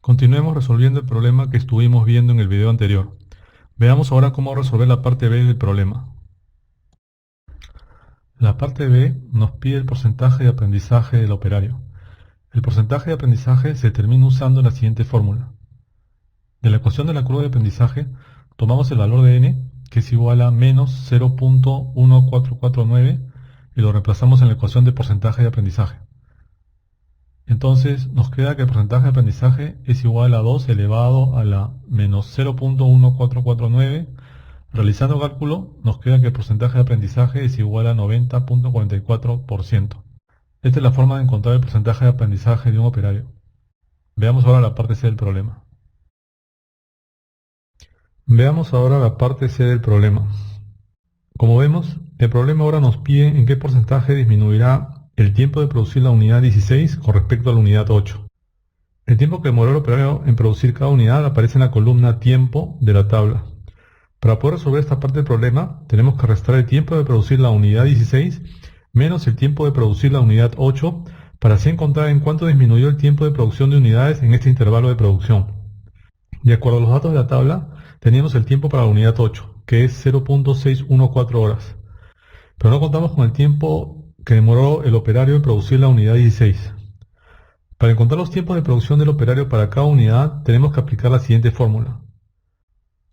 Continuemos resolviendo el problema que estuvimos viendo en el video anterior. Veamos ahora cómo resolver la parte B del problema. La parte B nos pide el porcentaje de aprendizaje del operario. El porcentaje de aprendizaje se determina usando la siguiente fórmula. De la ecuación de la curva de aprendizaje, tomamos el valor de n, que es igual a menos 0.1449, y lo reemplazamos en la ecuación de porcentaje de aprendizaje. Entonces nos queda que el porcentaje de aprendizaje es igual a 2 elevado a la menos 0.1449. Realizando el cálculo, nos queda que el porcentaje de aprendizaje es igual a 90.44%. Esta es la forma de encontrar el porcentaje de aprendizaje de un operario. Veamos ahora la parte C del problema. Veamos ahora la parte C del problema. Como vemos, el problema ahora nos pide en qué porcentaje disminuirá el tiempo de producir la unidad 16 con respecto a la unidad 8. El tiempo que demoró el operario en producir cada unidad aparece en la columna tiempo de la tabla. Para poder resolver esta parte del problema, tenemos que restar el tiempo de producir la unidad 16 menos el tiempo de producir la unidad 8 para así encontrar en cuánto disminuyó el tiempo de producción de unidades en este intervalo de producción. De acuerdo a los datos de la tabla, teníamos el tiempo para la unidad 8, que es 0.614 horas. Pero no contamos con el tiempo que demoró el operario en producir la unidad 16. Para encontrar los tiempos de producción del operario para cada unidad, tenemos que aplicar la siguiente fórmula.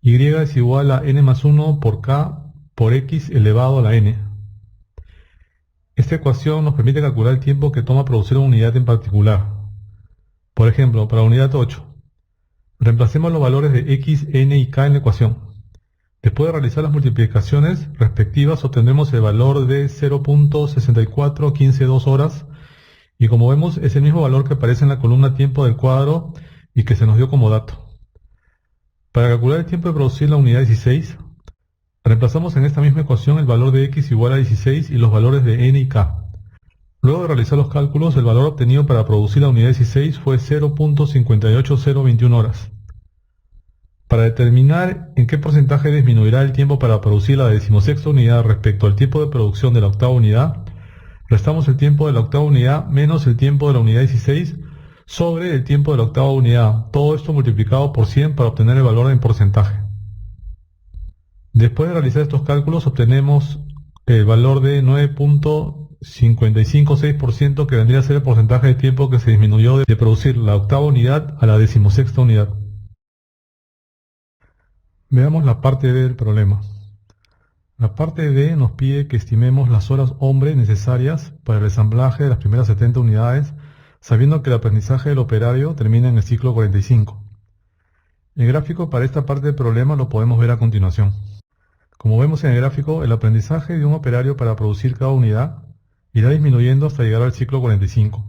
Y es igual a n más 1 por k por x elevado a la n. Esta ecuación nos permite calcular el tiempo que toma producir una unidad en particular. Por ejemplo, para la unidad 8, reemplacemos los valores de x, n y k en la ecuación. Después de realizar las multiplicaciones respectivas, obtendremos el valor de 0.64152 horas, y como vemos es el mismo valor que aparece en la columna tiempo del cuadro y que se nos dio como dato. Para calcular el tiempo de producir la unidad 16, reemplazamos en esta misma ecuación el valor de x igual a 16 y los valores de n y k. Luego de realizar los cálculos, el valor obtenido para producir la unidad 16 fue 0.58021 horas. Para determinar en qué porcentaje disminuirá el tiempo para producir la 16ª unidad respecto al tiempo de producción de la 8ª unidad, restamos el tiempo de la 8ª unidad menos el tiempo de la unidad 16 sobre el tiempo de la 8ª unidad, todo esto multiplicado por 100 para obtener el valor en porcentaje. Después de realizar estos cálculos obtenemos el valor de 9.556%, que vendría a ser el porcentaje de tiempo que se disminuyó de producir la 8ª unidad a la 16ª unidad. Veamos la parte D del problema. La parte D nos pide que estimemos las horas hombre necesarias para el ensamblaje de las primeras 70 unidades, sabiendo que el aprendizaje del operario termina en el ciclo 45. El gráfico para esta parte del problema lo podemos ver a continuación. Como vemos en el gráfico, el aprendizaje de un operario para producir cada unidad irá disminuyendo hasta llegar al ciclo 45.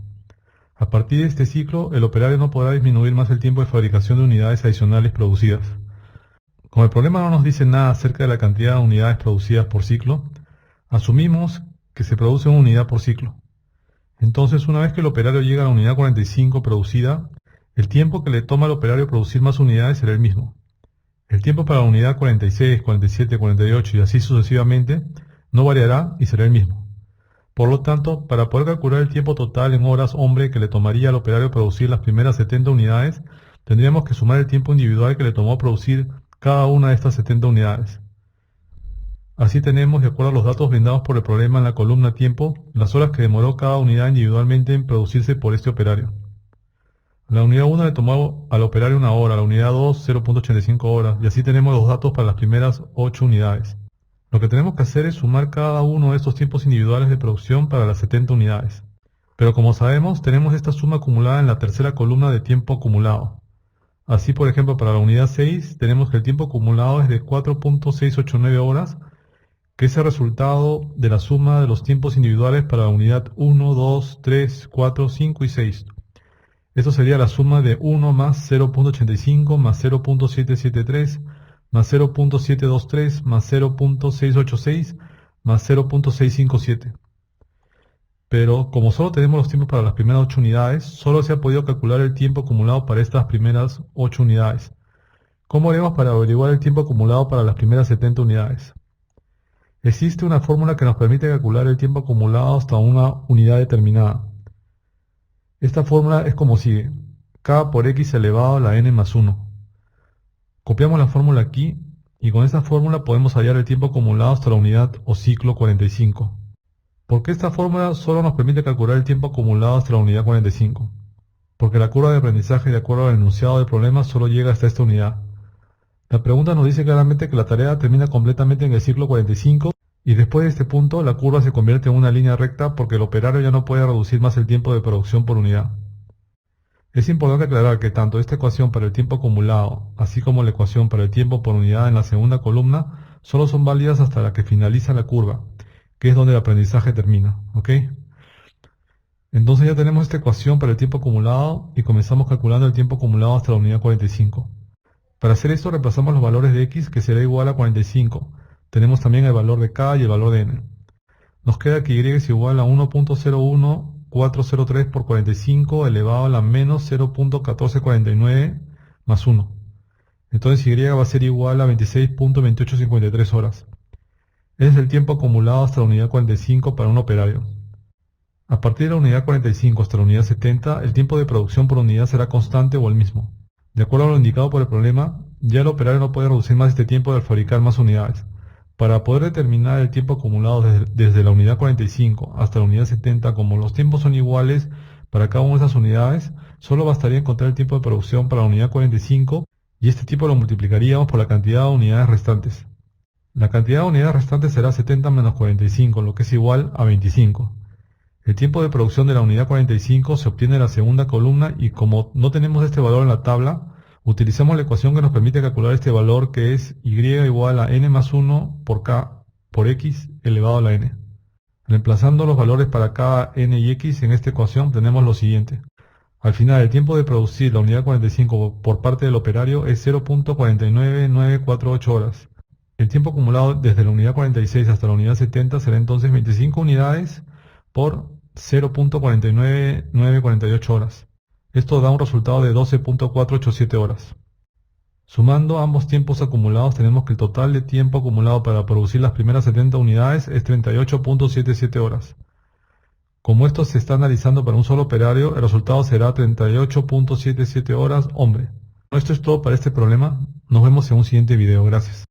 A partir de este ciclo, el operario no podrá disminuir más el tiempo de fabricación de unidades adicionales producidas. Como el problema no nos dice nada acerca de la cantidad de unidades producidas por ciclo, asumimos que se produce una unidad por ciclo. Entonces, una vez que el operario llega a la unidad 45 producida, el tiempo que le toma al operario producir más unidades será el mismo. El tiempo para la unidad 46, 47, 48 y así sucesivamente no variará y será el mismo. Por lo tanto, para poder calcular el tiempo total en horas hombre que le tomaría al operario producir las primeras 70 unidades, tendríamos que sumar el tiempo individual que le tomó producir cada una de estas 70 unidades. Así tenemos, de acuerdo a los datos brindados por el problema en la columna tiempo, las horas que demoró cada unidad individualmente en producirse por este operario. La unidad 1 le tomó al operario 1 hora, la unidad 2 0.85 horas, y así tenemos los datos para las primeras 8 unidades. Lo que tenemos que hacer es sumar cada uno de estos tiempos individuales de producción para las 70 unidades. Pero como sabemos, tenemos esta suma acumulada en la tercera columna de tiempo acumulado. Así, por ejemplo, para la unidad 6 tenemos que el tiempo acumulado es de 4.689 horas, que es el resultado de la suma de los tiempos individuales para la unidad 1, 2, 3, 4, 5 y 6. Esto sería la suma de 1 más 0.85 más 0.773 más 0.723 más 0.686 más 0.657. Pero como solo tenemos los tiempos para las primeras 8 unidades, solo se ha podido calcular el tiempo acumulado para estas primeras 8 unidades. ¿Cómo haremos para averiguar el tiempo acumulado para las primeras 70 unidades? Existe una fórmula que nos permite calcular el tiempo acumulado hasta una unidad determinada. Esta fórmula es como sigue. K por X elevado a la N más 1. Copiamos la fórmula aquí y con esta fórmula podemos hallar el tiempo acumulado hasta la unidad o ciclo 45. ¿Por qué esta fórmula solo nos permite calcular el tiempo acumulado hasta la unidad 45? Porque la curva de aprendizaje, de acuerdo al enunciado del problema, solo llega hasta esta unidad. La pregunta nos dice claramente que la tarea termina completamente en el ciclo 45 y después de este punto la curva se convierte en una línea recta porque el operario ya no puede reducir más el tiempo de producción por unidad. Es importante aclarar que tanto esta ecuación para el tiempo acumulado, así como la ecuación para el tiempo por unidad en la segunda columna, solo son válidas hasta la que finaliza la curva, que es donde el aprendizaje termina, ¿ok? Entonces ya tenemos esta ecuación para el tiempo acumulado y comenzamos calculando el tiempo acumulado hasta la unidad 45. Para hacer esto reemplazamos los valores de x, que será igual a 45. Tenemos también el valor de k y el valor de n. Nos queda que y es igual a 1.01403 por 45 elevado a la menos 0.1449 más 1. Entonces y va a ser igual a 26.2853 horas. Ese es el tiempo acumulado hasta la unidad 45 para un operario. A partir de la unidad 45 hasta la unidad 70, el tiempo de producción por unidad será constante o el mismo. De acuerdo a lo indicado por el problema, ya el operario no puede reducir más este tiempo al fabricar más unidades. Para poder determinar el tiempo acumulado desde la unidad 45 hasta la unidad 70, como los tiempos son iguales para cada una de estas unidades, solo bastaría encontrar el tiempo de producción para la unidad 45 y este tiempo lo multiplicaríamos por la cantidad de unidades restantes. La cantidad de unidades restantes será 70 menos 45, lo que es igual a 25. El tiempo de producción de la unidad 45 se obtiene en la segunda columna y como no tenemos este valor en la tabla, utilizamos la ecuación que nos permite calcular este valor, que es y igual a n más 1 por k por x elevado a la n. Reemplazando los valores para cada n y x en esta ecuación tenemos lo siguiente. Al final el tiempo de producir la unidad 45 por parte del operario es 0.49948 horas. El tiempo acumulado desde la unidad 46 hasta la unidad 70 será entonces 25 unidades por 0.49948 horas. Esto da un resultado de 12.487 horas. Sumando ambos tiempos acumulados tenemos que el total de tiempo acumulado para producir las primeras 70 unidades es 38.77 horas. Como esto se está analizando para un solo operario, el resultado será 38.77 horas hombre. Esto es todo para este problema. Nos vemos en un siguiente video. Gracias.